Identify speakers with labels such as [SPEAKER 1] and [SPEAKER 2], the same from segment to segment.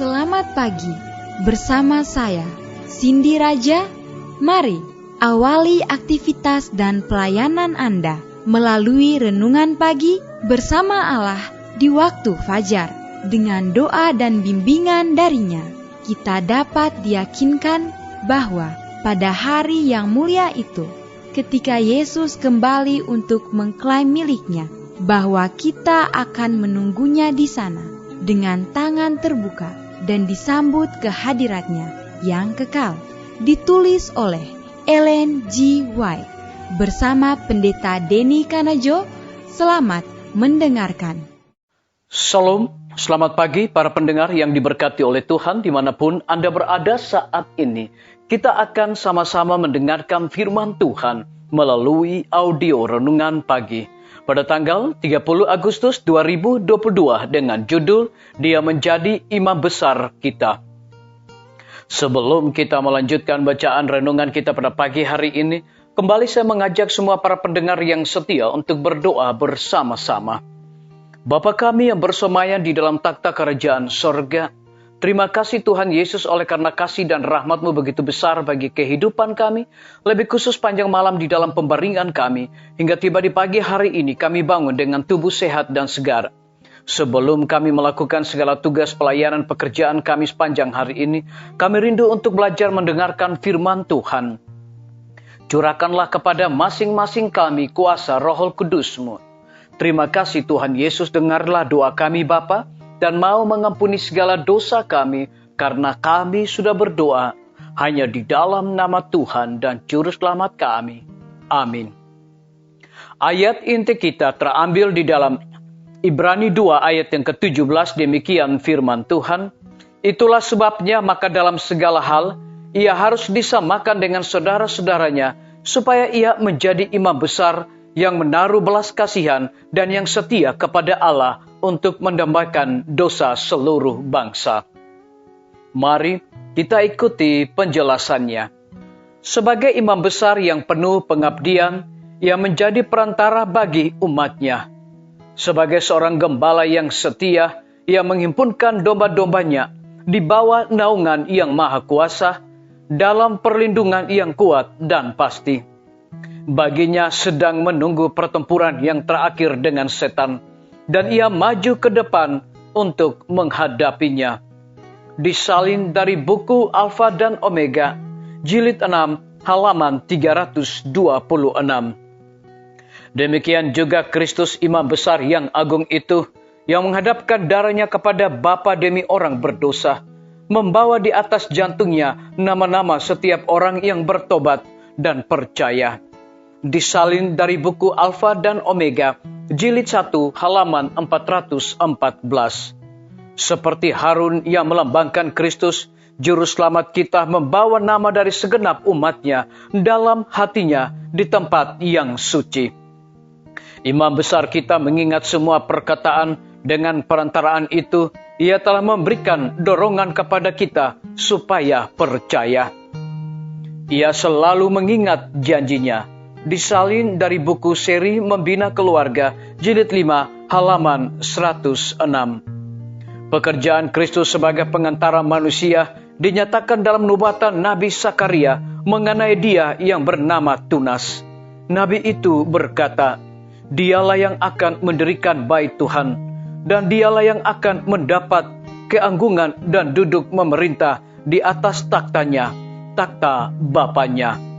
[SPEAKER 1] Selamat pagi, bersama saya, Cindy Raja. Mari awali aktivitas dan pelayanan Anda melalui renungan pagi bersama Allah di waktu fajar. Dengan doa dan bimbingan darinya, kita dapat diyakinkan bahwa pada hari yang mulia itu, ketika Yesus kembali untuk mengklaim miliknya, bahwa kita akan menunggunya di sana dengan tangan terbuka dan disambut ke hadiratnya yang kekal. Ditulis oleh Ellen G. White bersama Pendeta Denny Kanajo. Selamat mendengarkan.
[SPEAKER 2] Shalom, selamat pagi para pendengar yang diberkati oleh Tuhan dimanapun Anda berada saat ini. Kita akan sama-sama mendengarkan firman Tuhan melalui audio renungan pagi pada tanggal 30 Agustus 2022 dengan judul Dia Menjadi Imam Besar Kita. Sebelum kita melanjutkan bacaan renungan kita pada pagi hari ini, kembali saya mengajak semua para pendengar yang setia untuk berdoa bersama-sama. Bapa kami yang bersemayam di dalam takhta kerajaan sorga, terima kasih Tuhan Yesus oleh karena kasih dan rahmat-Mu begitu besar bagi kehidupan kami, lebih khusus panjang malam di dalam pembaringan kami, hingga tiba di pagi hari ini kami bangun dengan tubuh sehat dan segar. Sebelum kami melakukan segala tugas pelayanan pekerjaan kami sepanjang hari ini, kami rindu untuk belajar mendengarkan firman Tuhan. Curahkanlah kepada masing-masing kami kuasa Roh Kudus-Mu. Terima kasih Tuhan Yesus, dengarlah doa kami Bapa, dan mau mengampuni segala dosa kami, karena kami sudah berdoa hanya di dalam nama Tuhan dan Juru Selamat kami. Amin. Ayat inti kita terambil di dalam Ibrani 2 ayat yang ke-17, demikian firman Tuhan. Itulah sebabnya maka dalam segala hal ia harus disamakan dengan saudara-saudaranya, supaya ia menjadi imam besar yang menaruh belas kasihan dan yang setia kepada Allah untuk mendamaikan dosa seluruh bangsa. Mari kita ikuti penjelasannya. Sebagai imam besar yang penuh pengabdian, ia menjadi perantara bagi umatnya. Sebagai seorang gembala yang setia, ia menghimpunkan domba-dombanya di bawah naungan yang maha kuasa, dalam perlindungan yang kuat dan pasti. Baginya sedang menunggu pertempuran yang terakhir dengan setan, dan ia maju ke depan untuk menghadapinya. Disalin dari buku Alfa dan Omega, jilid 6, halaman 326. Demikian juga Kristus imam besar yang agung itu, yang menghadapkan darahnya kepada Bapa demi orang berdosa, membawa di atas jantungnya nama-nama setiap orang yang bertobat dan percaya. Disalin dari buku Alfa dan Omega, jilid 1, halaman 414. Seperti Harun yang melambangkan Kristus, Juru Selamat kita membawa nama dari segenap umatnya dalam hatinya di tempat yang suci. Imam besar kita mengingat semua perkataan, dengan perantaraan itu ia telah memberikan dorongan kepada kita supaya percaya. Ia selalu mengingat janjinya. Disalin dari buku seri Membina Keluarga, jilid 5, halaman 106. Pekerjaan Kristus sebagai pengantara manusia dinyatakan dalam nubuatan Nabi Zakaria mengenai Dia yang bernama Tunas. Nabi itu berkata, Dialah yang akan mendirikan bait Tuhan, dan Dialah yang akan mendapat keanggungan dan duduk memerintah di atas taktanya, takhta Bapanya.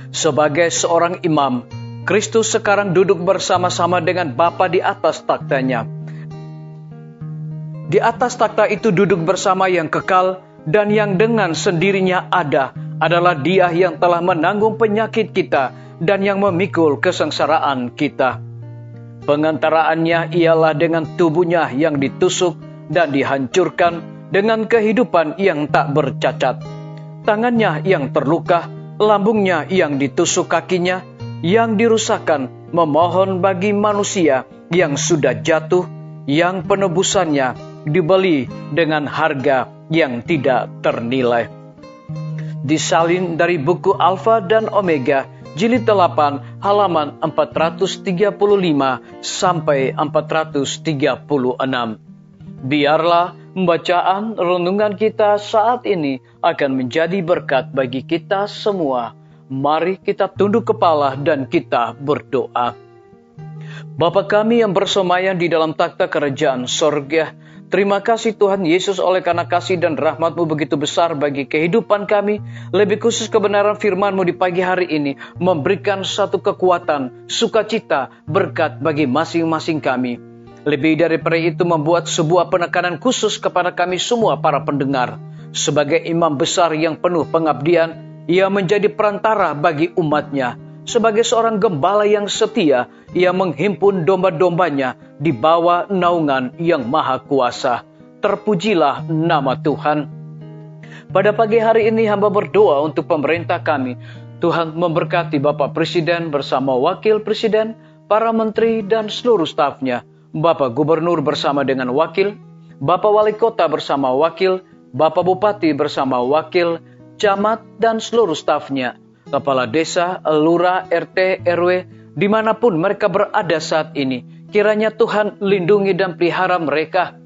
[SPEAKER 2] Sebagai seorang imam, Kristus sekarang duduk bersama-sama dengan Bapa di atas taktanya. Di atas takhta itu duduk bersama yang kekal dan yang dengan sendirinya adalah Dia yang telah menanggung penyakit kita dan yang memikul kesengsaraan kita. Pengantaraannya ialah dengan tubuhnya yang ditusuk dan dihancurkan dengan kehidupan yang tak bercacat. Tangannya yang terluka, lambungnya yang ditusuk kakinya, yang dirusakkan memohon bagi manusia yang sudah jatuh, yang penebusannya dibeli dengan harga yang tidak ternilai. Disalin dari buku Alfa dan Omega, jilid 8, halaman 435 sampai 436. Biarlah Bacaan renungan kita saat ini akan menjadi berkat bagi kita semua. Mari kita tunduk kepala dan kita berdoa. Bapa kami yang bersemayam di dalam takhta kerajaan sorga, terima kasih Tuhan Yesus oleh karena kasih dan rahmat-Mu begitu besar bagi kehidupan kami. Lebih khusus kebenaran firman-Mu di pagi hari ini memberikan satu kekuatan, sukacita, berkat bagi masing-masing kami. Lebih daripada itu membuat sebuah penekanan khusus kepada kami semua para pendengar. Sebagai imam besar yang penuh pengabdian, Ia menjadi perantara bagi umatnya. Sebagai seorang gembala yang setia, Ia menghimpun domba-dombanya di bawah naungan yang maha kuasa. Terpujilah nama Tuhan. Pada pagi hari ini hamba berdoa untuk pemerintah kami. Tuhan memberkati Bapak Presiden bersama Wakil Presiden, para menteri dan seluruh stafnya. Bapak Gubernur bersama dengan wakil, Bapak Wali Kota bersama wakil, Bapak Bupati bersama wakil, camat dan seluruh stafnya. Kepala desa, lurah, RT, RW, dimanapun mereka berada saat ini. Kiranya Tuhan lindungi dan pelihara mereka.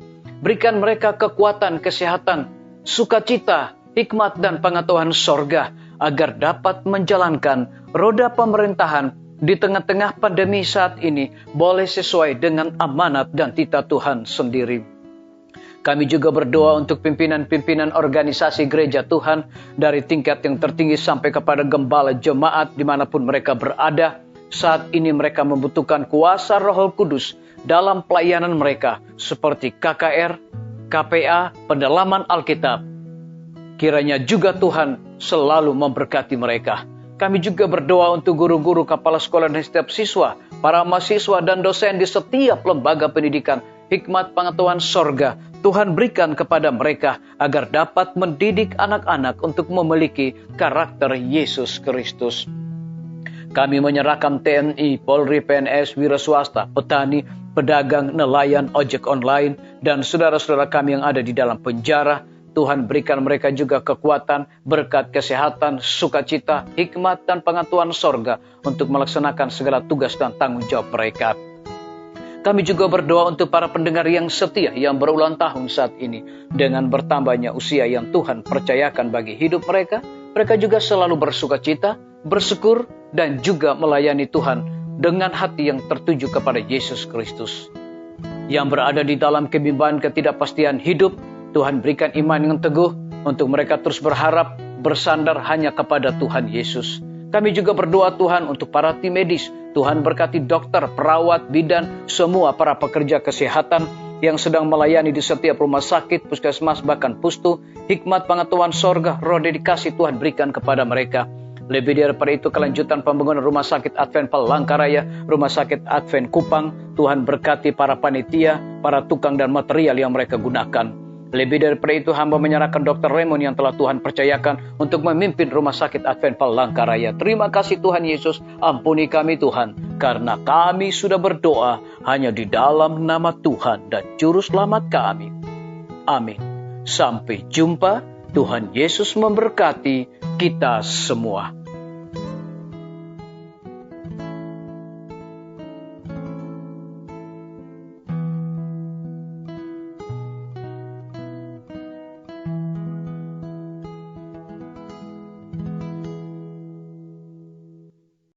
[SPEAKER 2] Berikan mereka kekuatan, kesehatan, sukacita, hikmat dan pengetahuan sorga, agar dapat menjalankan roda pemerintahan di tengah-tengah pandemi saat ini boleh sesuai dengan amanat dan titah Tuhan sendiri. Kami juga berdoa untuk pimpinan-pimpinan organisasi gereja Tuhan dari tingkat yang tertinggi sampai kepada gembala jemaat dimanapun mereka berada. Saat ini mereka membutuhkan kuasa Roh Kudus dalam pelayanan mereka seperti KKR, KPA, pendalaman Alkitab. Kiranya juga Tuhan selalu memberkati mereka. Kami juga berdoa untuk guru-guru, kepala sekolah dan setiap siswa, para mahasiswa dan dosen di setiap lembaga pendidikan. Hikmat pengetahuan sorga Tuhan berikan kepada mereka agar dapat mendidik anak-anak untuk memiliki karakter Yesus Kristus. Kami menyerahkan TNI, Polri, PNS, wira swasta, petani, pedagang, nelayan, ojek online, dan saudara-saudara kami yang ada di dalam penjara. Tuhan berikan mereka juga kekuatan, berkat kesehatan, sukacita, hikmat, dan pengetahuan sorga untuk melaksanakan segala tugas dan tanggung jawab mereka. Kami juga berdoa untuk para pendengar yang setia yang berulang tahun saat ini. Dengan bertambahnya usia yang Tuhan percayakan bagi hidup mereka, mereka juga selalu bersukacita, bersyukur, dan juga melayani Tuhan dengan hati yang tertuju kepada Yesus Kristus. Yang berada di dalam kebimbangan ketidakpastian hidup, Tuhan berikan iman yang teguh untuk mereka terus berharap, bersandar hanya kepada Tuhan Yesus. Kami juga berdoa Tuhan untuk para tim medis. Tuhan berkati dokter, perawat, bidan, semua para pekerja kesehatan yang sedang melayani di setiap rumah sakit, puskesmas, bahkan pustu. Hikmat pengetahuan sorga, roh dedikasi Tuhan berikan kepada mereka. Lebih daripada itu, kelanjutan pembangunan rumah sakit Advent Palangkaraya, rumah sakit Advent Kupang. Tuhan berkati para panitia, para tukang dan material yang mereka gunakan. Lebih daripada itu, hamba menyerahkan Dr. Raymond yang telah Tuhan percayakan untuk memimpin rumah sakit Advent Palangkaraya. Terima kasih Tuhan Yesus, ampuni kami Tuhan, karena kami sudah berdoa hanya di dalam nama Tuhan dan Juru Selamat kami. Amin. Sampai jumpa, Tuhan Yesus memberkati kita semua.